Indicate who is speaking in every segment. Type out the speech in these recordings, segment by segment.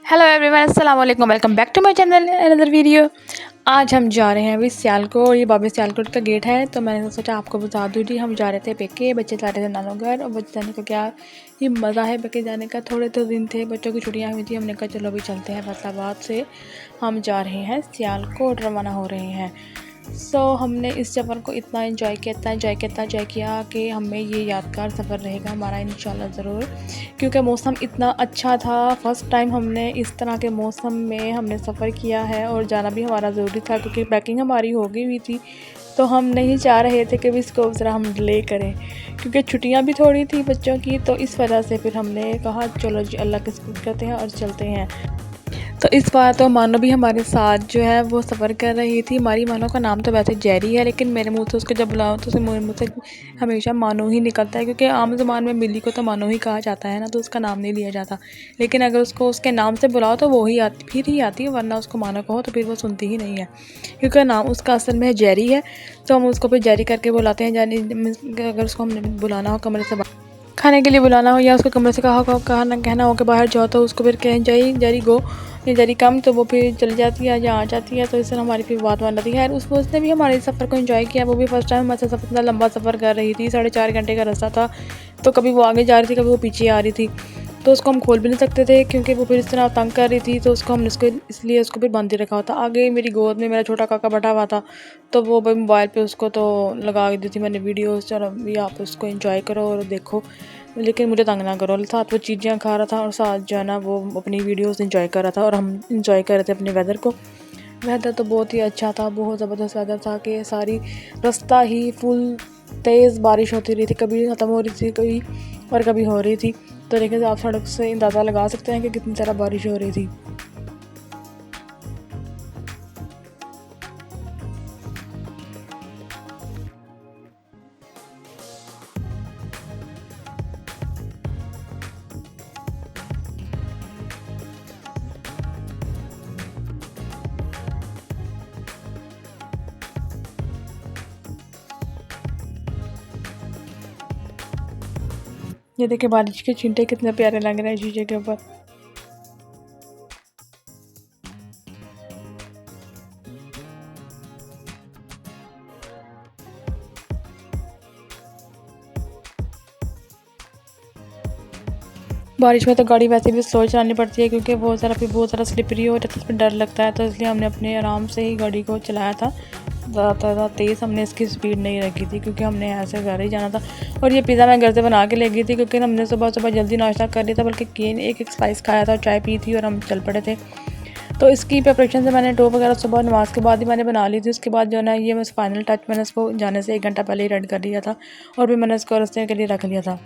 Speaker 1: Hello everyone, अस्सलाम वालेकुम। Welcome back to my channel another video. आज हम जा रहे हैं अभी सियालकोट। ये बाबा सियालकोट का गेट है, तो मैंने सोचा आपको बता दूँ जी। हम जा रहे थे पेके, बच्चे जा रहे थे नानो घर। और बच्चे जाने का क्या ही मज़ा है पेके जाने का। थोड़े तो दिन थे, बच्चों की छुट्टियाँ हुई थी। हमने कहा चलो अभी चलते हैं फैसलाबाद से। हम जा रहे हैं सियालकोट, रवाना हो रहे हैं। हमने इस सफ़र को इतना एंजॉय किया कि हमें ये यादगार सफ़र रहेगा हमारा इंशाल्लाह ज़रूर, क्योंकि मौसम इतना अच्छा था। फ़र्स्ट टाइम हमने इस तरह के मौसम में हमने सफ़र किया है और जाना भी हमारा ज़रूरी था, क्योंकि पैकिंग हमारी हो गई हुई थी। तो हम नहीं चाह रहे थे कि भी इसको ज़रा हम डिले करें, क्योंकि छुट्टियां भी थोड़ी थी बच्चों की। तो इस वजह से फिर हमने कहा चलो जी अल्लाह के शुक्र करते हैं और चलते हैं। तो इस बार तो मानो भी हमारे साथ जो है वो सफ़र कर रही थी। हमारी मानो का नाम तो वैसे जेरी है, लेकिन मेरे मुंह से उसको जब बुलाऊँ तो मेरे मुँह से हमेशा मानो ही निकलता है, क्योंकि आम ज़ुबान में मिली को तो मानो ही कहा जाता है ना, तो उसका नाम नहीं लिया जाता। लेकिन अगर उसको उसके नाम से बुलाओ तो वो ही आती फिर ही आती है, वरना उसको मानो कहो तो फिर वो सुनती ही नहीं है, क्योंकि नाम उसका असल में जेरी है। तो हम उसको फिर जेरी करके बुलाते हैं। जानी अगर उसको हमने बुलाना हो कमरे से खाने के लिए बुलाना हो, या उसको कमरे से कहना हो कि बाहर जाओ, तो उसको फिर कहें जेरी गो या जेरी कम, तो वो फिर चली जाती है या आ जाती है। तो इससे हमारी फिर बात मान जाती है। उसने भी हमारे सफ़र को एंजॉय किया। वो भी फर्स्ट टाइम हमारे साथ इतना लंबा सफ़र कर रही थी। 4.5 घंटे का रास्ता था। तो कभी वो आगे जा रही थी, कभी वो पीछे आ रही थी। तो उसको हम खोल भी नहीं सकते थे, क्योंकि वो फिर इस तरह तंग कर रही थी। तो उसको हमने इसलिए उसको फिर बांध रखा हुआ था। आगे मेरी गोद में मेरा छोटा काका बैठा हुआ था, तो वो भाई मोबाइल पे उसको तो लगा दी थी मैंने वीडियोस। चलो अभी आप उसको एंजॉय करो और देखो, लेकिन मुझे तंग ना करो। साथ वो चीज़ें खा रहा था और साथ जो है ना वो अपनी वीडियोस एंजॉय कर रहा था, और हम एंजॉय कर रहे थे अपने वेदर को। वेदर तो बहुत ही अच्छा था, बहुत ज़बरदस्त वेदर था कि सारी रास्ता ही फुल तेज़ बारिश होती रही थी। कभी ख़त्म हो रही थी कभी और कभी हो रही थी। तो देखिए आप सड़क से अंदाज़ा लगा सकते हैं कि कितनी ज़्यादा बारिश हो रही थी। ये देखिए बारिश के छींटे कितने प्यारे लग रहे हैं शीशे के ऊपर। बारिश में तो गाड़ी वैसे भी स्लो चलानी पड़ती है, क्योंकि बहुत ज़्यादा स्लिपरी हो जाता है, उस पर डर लगता है। तो इसलिए हमने अपने आराम से ही गाड़ी को चलाया था। ज़्यादा तेज़ हमने इसकी स्पीड नहीं रखी थी, क्योंकि हमने ऐसे घर ही जाना था। और ये पिज़्ज़ा मैं घर से बना के ले गई थी, क्योंकि हमने सुबह सुबह जल्दी नाश्ता कर लिया था, बल्कि केन एक स्लाइस खाया था, चाय पी थी और हम चल पड़े थे। तो इसकी प्रिपरेशन से मैंने टॉप वगैरह सुबह नमाज़ के बाद ही मैंने बना ली थी। उसके बाद जो है ना ये बस फाइनल टच मैंने इसको जाने से 1 घंटा पहले ही रेडी कर लिया था, और फिर मैंने इसको रस्ते के लिए रख लिया था।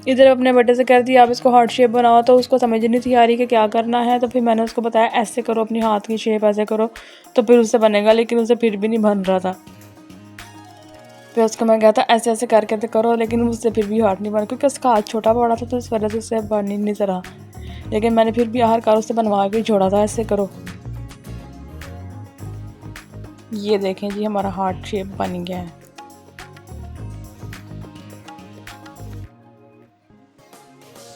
Speaker 1: इधर अपने बेटे से कह दिया आप इसको हार्ट शेप बनाओ, तो उसको समझ नहीं थी आ रही कि क्या करना है। तो फिर मैंने उसको बताया ऐसे करो, अपनी हाथ की शेप ऐसे करो, तो फिर उससे बनेगा। लेकिन उसे फिर भी नहीं बन रहा था। फिर उसको मैं कहा था ऐसे ऐसे करके तो करो, लेकिन उससे फिर भी हार्ट नहीं बना, क्योंकि उसका हाथ छोटा बड़ा था, तो इस वजह से उससे बन ही नहीं रहा। लेकिन मैंने फिर भी आखिरकार उससे बनवा के छोड़ा था ऐसे करो। ये देखें जी हमारा हार्ट शेप बन गया है।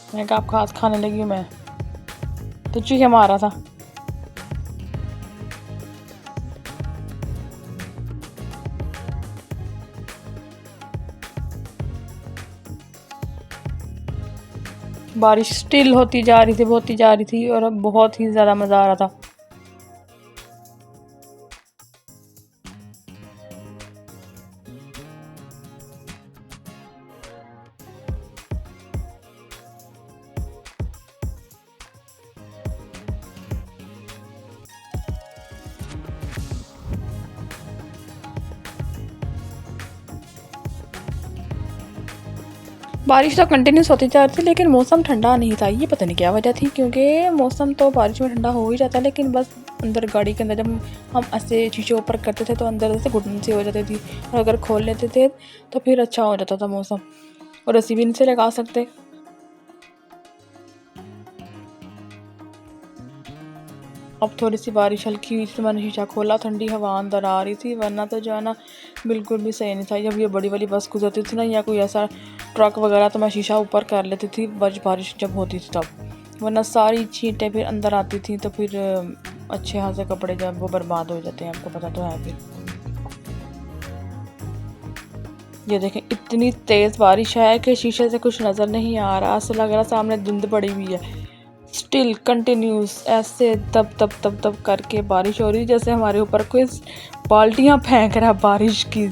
Speaker 1: मैंने कहा आपका हाथ खाने लगी हूँ मैं, तो चूहे मारा था। बारिश स्टिल होती जा रही थी और बहुत ही ज़्यादा मज़ा आ रहा था। बारिश तो कंटिन्यूस होती जा रही थी, लेकिन मौसम ठंडा नहीं था। ये पता नहीं क्या वजह थी, क्योंकि मौसम तो बारिश में ठंडा हो ही जाता है, लेकिन बस अंदर गाड़ी के अंदर जब हम ऐसे शीशे ऊपर करते थे तो अंदर से घुटन सी हो जाती थी, और अगर खोल लेते थे तो फिर अच्छा हो जाता था मौसम, और रस्सी भी नहीं से लगा सकते। अब थोड़ी सी बारिश हल्की हुई थी, मैंने शीशा खोला, ठंडी हवा अंदर आ रही थी। वरना तो जो है ना बिल्कुल भी सही नहीं था। जब ये बड़ी वाली बस गुजरती थी ना, या कोई ऐसा ट्रक वगैरह, तो मैं शीशा ऊपर कर लेती थी बारिश जब होती थी तब, वरना सारी छींटें फिर अंदर आती थी तो फिर अच्छे खासे कपड़े जब वो बर्बाद हो जाते हैं, आपको पता तो है। फिर ये देखें इतनी तेज़ बारिश है कि शीशे से कुछ नज़र नहीं आ रहा, ऐसा लग रहा सामने धुंध पड़ी हुई है। स्टिल कंटिन्यूस ऐसे तब तब तब तब करके बारिश हो रही, जैसे हमारे ऊपर कोई बाल्टियाँ फेंक रहा बारिश की।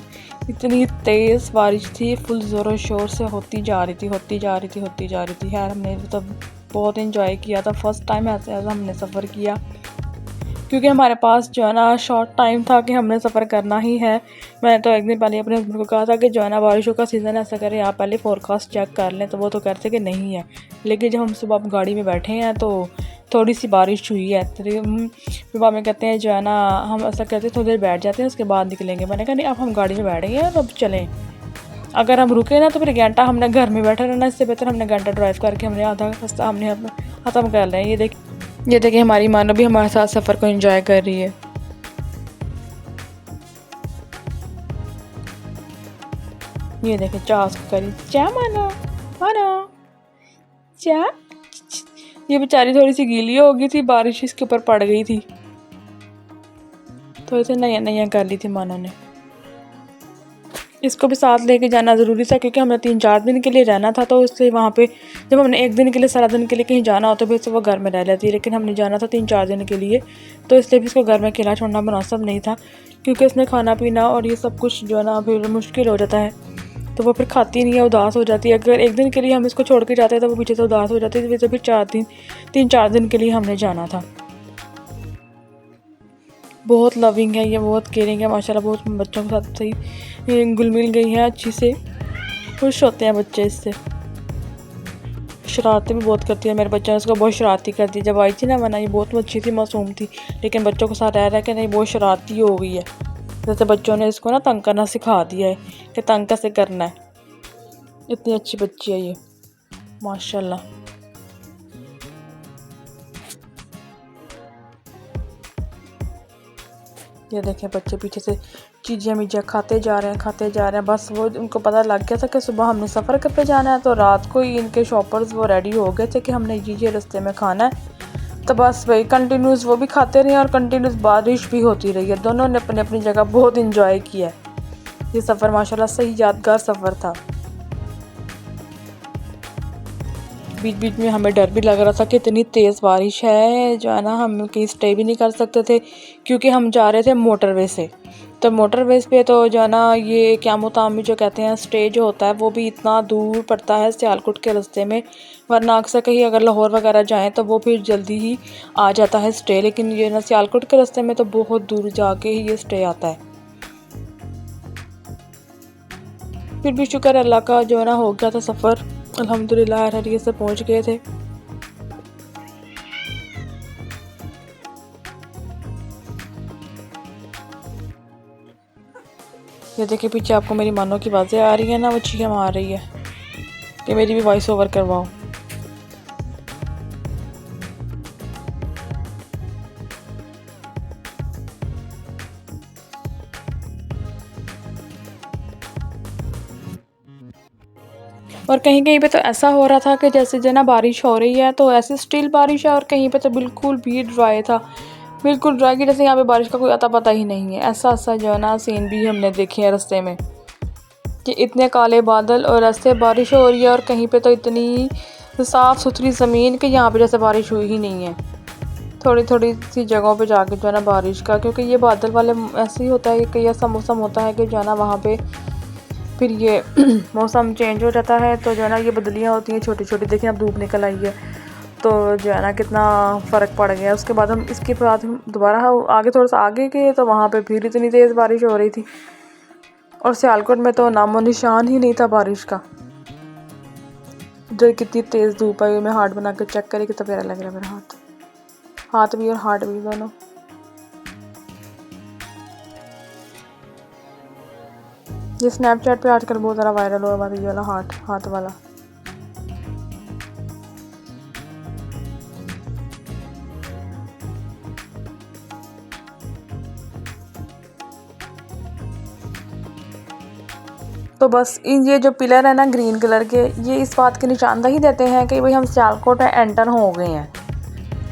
Speaker 1: इतनी तेज़ बारिश थी, फुल ज़ोरों शोर से होती जा रही थी, होती जा रही थी, होती जा रही थी। खैर हमने तो बहुत इंजॉय किया था, फर्स्ट टाइम ऐसे हमने सफ़र किया, क्योंकि हमारे पास जो है ना शॉर्ट टाइम था कि हमने सफ़र करना ही है। मैंने तो एक दिन पहले अपने हस्बैंड को कहा था कि जो है ना बारिशों का सीज़न ऐसा करें, आप पहले फोरकास्ट चेक कर लें, तो वो तो कहते कि नहीं है। लेकिन जब हम सुबह गाड़ी में बैठे हैं तो थोड़ी सी बारिश हुई है, तो फिर बाद में कहते हैं जो है ना, हम ऐसा कहते हैं थोड़ी देर बैठ जाते हैं उसके बाद निकलेंगे। मैंने कहा नहीं, अब हम गाड़ी में बैठेंगे और अब चलें। अगर हम रुके ना तो फिर घंटा हमने घर में बैठा रहना, इससे बेहतर हमने घंटा ड्राइव करके हमने आधा रास्ता हमने ख़त्म कर रहे हैं। ये देखिए हमारी मानो भी हमारे साथ सफ़र को एंजॉय कर रही है। ये देखें चास को करी चा मानो मानो चा। ये बेचारी थोड़ी सी गीली हो गई थी, बारिश इसके ऊपर पड़ गई थी, थोड़ी सी नया नया कर ली थी मानो ने। इसको भी साथ लेके जाना ज़रूरी था, क्योंकि हमने 3-4 दिन के लिए रहना था, तो उससे वहाँ पे जब हमने एक दिन के लिए सारा दिन के लिए कहीं जाना होता है तो वो घर में रह लेती है, लेकिन हमने जाना था 3-4 दिन के लिए, तो इसलिए भी इसको घर में अकेला छोड़ना मुनासिब नहीं था, क्योंकि इसने खाना पीना और ये सब कुछ जो है ना फिर मुश्किल हो जाता है, तो वो फिर खाती नहीं है, उदास हो जाती है। अगर एक दिन के लिए हम इसको छोड़ के जाते हैं तो वो पीछे से उदास हो जाती है, तो फिर 3-4 दिन के लिए हमने जाना था। बहुत लविंग है ये, बहुत केयरिंग है माशाल्लाह, बहुत बच्चों के साथ सही घुल मिल गई है, अच्छी से खुश होते हैं बच्चे इससे। शरारतें भी बहुत करती है मेरे बच्चे, उसको बहुत शरारती करती है। जब आई थी ना वरना ये बहुत अच्छी थी, मासूम थी, लेकिन बच्चों के साथ रह रह के नहीं बहुत शरारती हो गई है। जैसे बच्चों ने इसको ना तंग करना सिखा दिया है कि तंग कैसे करना है। इतनी अच्छी बच्ची है ये माशाल्लाह। ये देखें बच्चे पीछे से चीज़ियाँ मीजियाँ खाते जा रहे हैं, खाते जा रहे हैं। बस वो उनको पता लग गया था कि सुबह हमने सफ़र करके जाना है, तो रात को ही इनके शॉपर्स वो रेडी हो गए थे कि हमने ये रास्ते में खाना है। तो बस वही कंटिन्यूस वो भी खाते रहे और कंटिन्यूस बारिश भी होती रही है। दोनों ने अपनी अपनी जगह बहुत इंजॉय किया है। ये सफ़र माशाल्लाह सही यादगार सफ़र था। बीच बीच में हमें डर भी लग रहा था कि इतनी तेज़ बारिश है जो है ना, हम कहीं स्टे भी नहीं कर सकते थे, क्योंकि हम जा रहे थे मोटरवे से। तो मोटरवेज़ पे तो जो है ना ये क्या मुतामी जो कहते हैं स्टे जो होता है वो भी इतना दूर पड़ता है सियालकोट के रास्ते में, वरना अक्सर कहीं अगर लाहौर वगैरह जाएँ तो वो फिर जल्दी ही आ जाता है स्टे, लेकिन ये ना सियालकोट के रास्ते में तो बहुत दूर जाके ही ये स्टे आता है। फिर भी शुक्र अल्लाह का जो है ना हो गया था सफ़र, अल्हम्दुलिल्लाह खैरियत से पहुँच गए थे। ये देखिए पीछे आपको मेरी मानो की आवाज़ें आ रही है ना, वो चीखें मार रही है कि मेरी भी वॉइस ओवर करवाओ। और कहीं कहीं पे तो ऐसा हो रहा था कि जैसे जो ना बारिश हो रही है तो ऐसे स्टिल बारिश है, और कहीं पे तो बिल्कुल भी ड्राई था, बिल्कुल ड्राई की जैसे यहाँ पे बारिश का कोई अता पता ही नहीं है। ऐसा ऐसा जो है ना सीन भी हमने देखे हैं रास्ते में कि इतने काले बादल और रास्ते बारिश हो रही है, और कहीं पे तो इतनी साफ़ सुथरी ज़मीन कि यहाँ पे जैसे बारिश हुई ही नहीं है। थोड़ी थोड़ी सी जगहों पे जाके जो है ना बारिश का, क्योंकि ये बादल वाले ऐसे ही होता है कि ऐसा मौसम होता है कि जो है ना वहाँ पे फिर ये मौसम चेंज हो जाता है, तो जो है ना ये बदलियाँ होती हैं छोटी छोटी। देखिए अब धूप निकल आई है तो जो है ना कितना फ़र्क पड़ गया। उसके बाद हम इसके बाद हम दोबारा आगे थोड़ा सा आगे गए तो वहाँ पे फिर इतनी तेज़ बारिश हो रही थी, और सियालकोट में तो नामो निशान ही नहीं था बारिश का। जो कितनी तेज़ धूप आई, मैं हार्ट बना कर चेक करी, कितना प्यारा लग रहा है मेरा हाथ भी और हार्ट भी दोनों। ये स्नैपचैट पे आजकल बहुत ज़्यादा वायरल हो रहा है ये वाला हाथ वाला। तो बस इन ये जो पिलर है ना ग्रीन कलर के, ये इस बात की निशानदही देते हैं कि भाई हम सियालकोट एंटर हो गए हैं।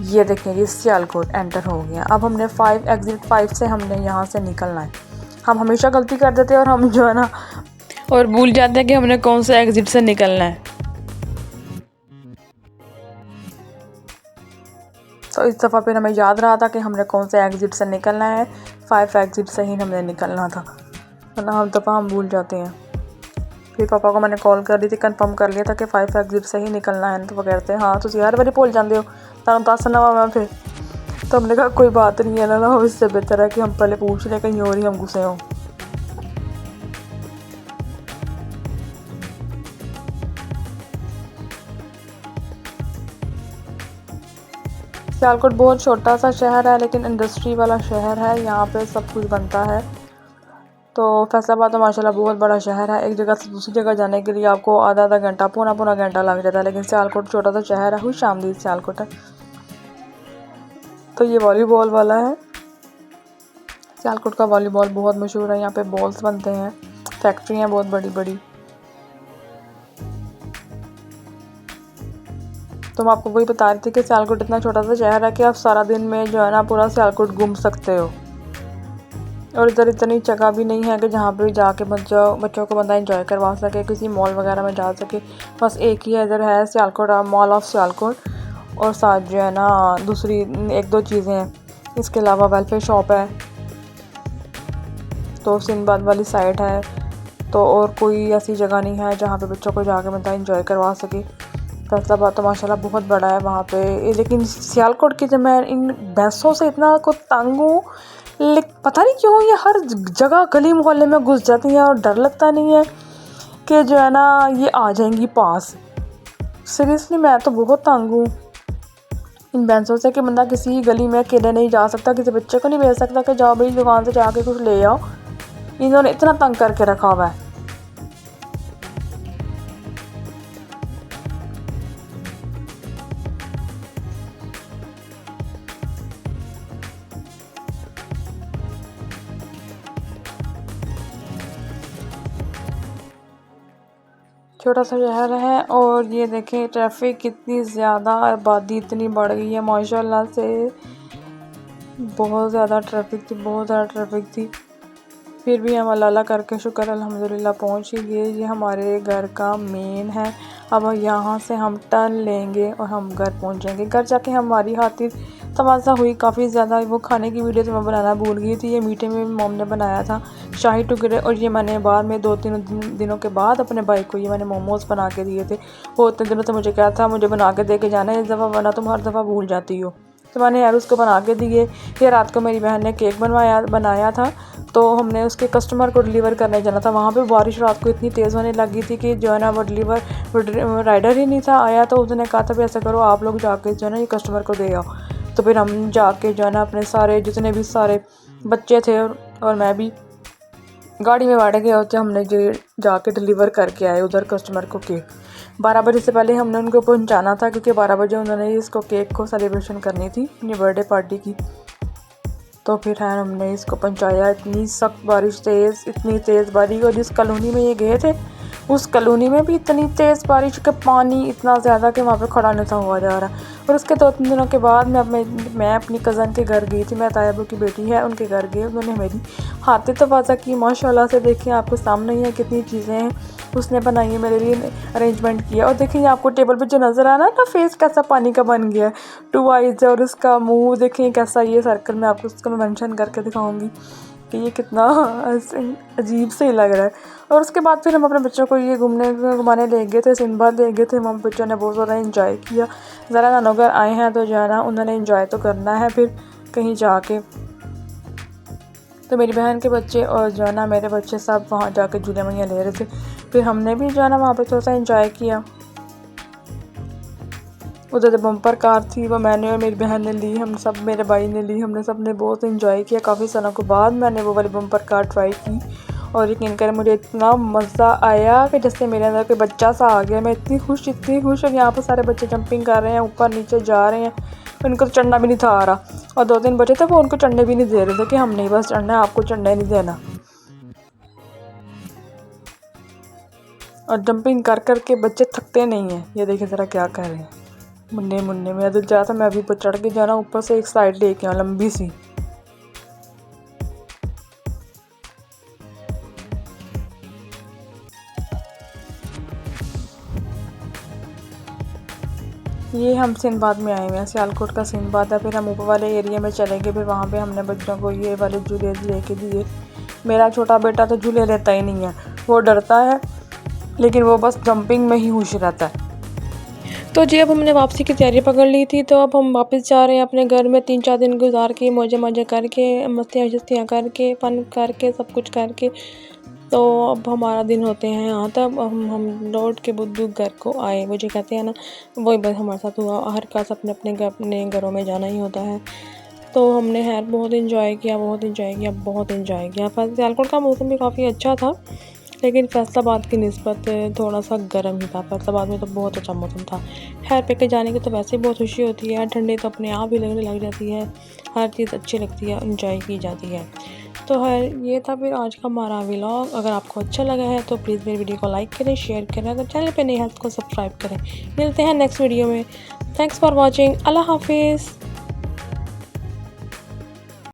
Speaker 1: ये देखें जी सियालकोट एंटर हो गया। अब हमने एग्ज़िट 5 से हमने यहाँ से निकलना है। हम हमेशा गलती कर देते हैं और हम जो है ना और भूल जाते हैं कि हमने कौन से एग्ज़िट से निकलना है। तो इस दफ़ा फिर हमें याद रहा था कि हमने कौन से एग्ज़िट से निकलना है। 5 एग्ज़िट से ही हमने निकलना था, वरना हम दफ़ा हम भूल जाते हैं। फिर पापा को मैंने कॉल कर दी थी, कंफर्म कर लिया था कि 5 एग्ज़िट से ही निकलना है। तो वो कहते हैं हाँ तुम हर बारी भूल जाते हो, तुम दस ना मैं फिर। तो हमने कहा कोई बात नहीं है ना, इससे बेहतर है कि हम पहले पूछ लें, कहीं और ही हम घुसे हों। सियालकोट बहुत छोटा सा शहर है, लेकिन इंडस्ट्री वाला शहर है, यहाँ पे सब कुछ बनता है। तो फैसलाबाद तो माशाल्लाह बहुत बड़ा शहर है, एक जगह से दूसरी जगह जाने के लिए आपको आधा घंटा पौना घंटा लग जाता है। लेकिन सियालकोट छोटा सा शहर है, खुशामदीद सियालकोट है। तो ये वॉलीबॉल वाला है। सियालकोट का वॉलीबॉल बहुत मशहूर है, यहाँ पे बॉल्स बनते हैं, फैक्ट्री हैं बहुत बड़ी बड़ी। तो मैं आपको वही बता रही थी कि सियालकोट इतना छोटा सा शहर है कि आप सारा दिन में जो है ना पूरा सियालकोट घूम सकते हो। और इधर इतनी जगह भी नहीं है कि जहाँ पे जाके बच्चों को बंदा एंजॉय करवा सके, किसी मॉल वगैरह में जा सके। बस एक ही इधर है सियालकोट मॉल ऑफ सियालकोट, और साथ जो है ना दूसरी 1-2 चीज़ें हैं। इसके अलावा वेलफेयर शॉप है, तो सिंदबाद वाली साइड है। तो और कोई ऐसी जगह नहीं है जहाँ पे बच्चों को जाके बंदा एंजॉय करवा सके। फैसलाबाद तो माशाल्लाह बहुत बड़ा है वहाँ पे। लेकिन सियालकोट की जब मैं इन भैंसों से इतना को तंग हूँ, पता नहीं क्यों ये हर जगह गली मोहल्ले में घुस जाती हैं और डर लगता नहीं है कि जो है ना ये आ जाएंगी पास। सीरियसली मैं तो बहुत तंग हूँ इन भैंसों से कि बंदा किसी गली में अकेले नहीं जा सकता, किसी बच्चे को नहीं भेज सकता कि जाओ भाई दुकान से जाके कुछ ले आओ। इन्होंने इतना तंग करके रखा हुआ है। छोटा सा शहर है और ये देखें ट्रैफिक कितनी ज़्यादा, आबादी इतनी बढ़ गई है माशाल्लाह से। बहुत ज़्यादा ट्रैफिक थी, बहुत ज़्यादा ट्रैफिक थी। फिर भी हम अल्लाह करके शुक्र अल्हम्दुलिल्लाह पहुंच ही गए। ये हमारे घर का मेन है। अब यहाँ से हम टर्न लेंगे और हम घर पहुंचेंगे। घर जाके हमारी खातिर तवाज़ा हुई काफ़ी ज़्यादा। वो खाने की वीडियो तो मैं बनाना भूल गई थी। ये मीठे में मॉम ने बनाया था शाही टुकड़े, और ये मैंने बाद में 2-3 दिनों के बाद अपने भाई को ये मैंने मोमोज़ बना के दिए थे। वो उतने दिनों से मुझे कहा था मुझे बना के दे के जाना है इस दफ़ा, वरना तुम हर दफ़ा भूल जाती हो। तो मैंने यार उसको बना के दिए। फिर रात को मेरी बहन ने केक बनाया था, तो हमने उसके कस्टमर को डिलीवर करने जाना था। वहाँ पे बारिश रात को इतनी तेज़ होने लगी थी कि जो है ना वो राइडर ही नहीं था आया। तो उसने कहा था भी ऐसा करो आप लोग जाके जो है ना ये कस्टमर को दे आओ। तो फिर हम जाके जो है ना अपने सारे जितने भी सारे बच्चे थे और मैं भी गाड़ी में बैठ गए होते, हमने जो जाके डिलीवर करके आए उधर कस्टमर को केक। 12 बजे से पहले हमने उनको पहुंचाना था, क्योंकि 12 बजे उन्होंने इसको केक को सेलिब्रेशन करनी थी अपनी बर्थडे पार्टी की। तो फिर है हमने इसको पहुंचाया। इतनी सख्त बारिश तेज़, इतनी तेज़ बारिश, और जिस कॉलोनी में ये गए थे उस कॉलोनी में भी इतनी तेज़ बारिश का पानी इतना ज़्यादा कि वहाँ पे खड़ा नहीं था हुआ जा रहा। और उसके 2-3 दिनों के बाद मैं अपनी कज़न के घर गई थी। मैं तायबू की बेटी है उनके घर गई, उन्होंने मेरी हाथी तवाज़ा की माशाल्लाह से। देखिए आपके सामने ही है कितनी चीज़ें हैं उसने बनाई है, मेरे लिए अरेंजमेंट किया। और देखिए आपको टेबल पे जो नज़र आ रहा है ना फेस कैसा पानी का बन गया है, 2 आइज़ है, और उसका मुँह देखिए कैसा ये सर्कल। मैं आपको उसको मेंशन करके दिखाऊंगी कि ये कितना अजीब से ही लग रहा है। और उसके बाद फिर हम अपने बच्चों को ये घुमाने ले गए थे, सिंदबाद ले गए थे। हम बच्चों ने बहुत ज़्यादा इंजॉय किया। ज़रा नानोगर आए हैं तो जो है ना उन्होंने इंजॉय तो करना है फिर कहीं जाके। तो मेरी बहन के बच्चे और जो है ना मेरे बच्चे सब वहाँ जाके झूले मैया ले रहे थे। फिर हमने भी जो है ना वहाँ पर थोड़ा सा इंजॉय किया। उधर जो बम्पर कार थी वो मैंने और मेरी बहन ने ली, हम सब मेरे भाई ने ली, हमने सब ने बहुत इंजॉय किया। काफ़ी सालों के बाद मैंने वो वाली बम्पर कार ट्राई की, और यकीन करें मुझे इतना मज़ा आया कि जैसे मेरे अंदर कोई बच्चा सा आ गया। मैं इतनी खुश इतनी खुश। और यहाँ पर सारे बच्चे जंपिंग कर रहे हैं, ऊपर नीचे जा रहे हैं। उनको तो चढ़ना भी नहीं था आ रहा, और 2-3 बच्चे थे वो उनको चढ़ने भी नहीं दे रहे थे कि हम नहीं बस चढ़ना है, आपको चढ़ने नहीं देना। और जंपिंग कर कर के बच्चे थकते नहीं हैं। ये देखिए ज़रा क्या कर रहे हैं, मुन्ने मुन्ने। मेरा दिल चाहा था मैं अभी ऊपर चढ़ के जाना, ऊपर से एक स्लाइड लेके आऊँ लंबी सी। ये हम सिंदबाद में आए हुए हैं, सियालकोट का सिंदबाद है। फिर हम ऊपर वाले एरिया में चले गए, फिर वहाँ पे हमने बच्चों को ये वाले झूले लेके दिए। मेरा छोटा बेटा तो झूले लेता ही नहीं है, वो डरता है, लेकिन वो बस जंपिंग में ही खुश रहता है। तो जी अब हमने वापसी की तैयारी पकड़ ली थी, तो अब हम वापस जा रहे हैं अपने घर में। 3-4 दिन गुजार के मौजे मज़े करके, मस्तियाँ शस्तियाँ करके, फन करके, सब कुछ करके, तो अब हमारा दिन होते हैं यहाँ। तब हम लौट के बुद्धू घर को आए। वो जो कहते हैं ना, वही बस हमारे साथ हुआ। हर का अपने घरों में जाना ही होता है। तो हमने खैर बहुत इन्जॉय किया, बहुत इन्जॉय किया, बहुत इन्जॉय किया। सियालकोट का मौसम भी काफ़ी अच्छा था, लेकिन फैसलाबाद की निस्बत थोड़ा सा गर्म ही था। फैसलाबाद में तो बहुत अच्छा मौसम था। खैर पेके जाने की तो वैसे ही बहुत खुशी होती है, ठंडी तो अपने आप ही लगने लग जाती है, हर चीज़ अच्छी लगती है, इन्जॉय की जाती है। तो खैर ये था फिर आज का हमारा व्लॉग। अगर आपको अच्छा लगा है तो प्लीज़ मेरी वीडियो को लाइक करें, शेयर करें, अगर चैनल पे नए हैं तो सब्सक्राइब करें। मिलते हैं नेक्स्ट वीडियो में। Thanks for watching. अल्लाह हाफिज़।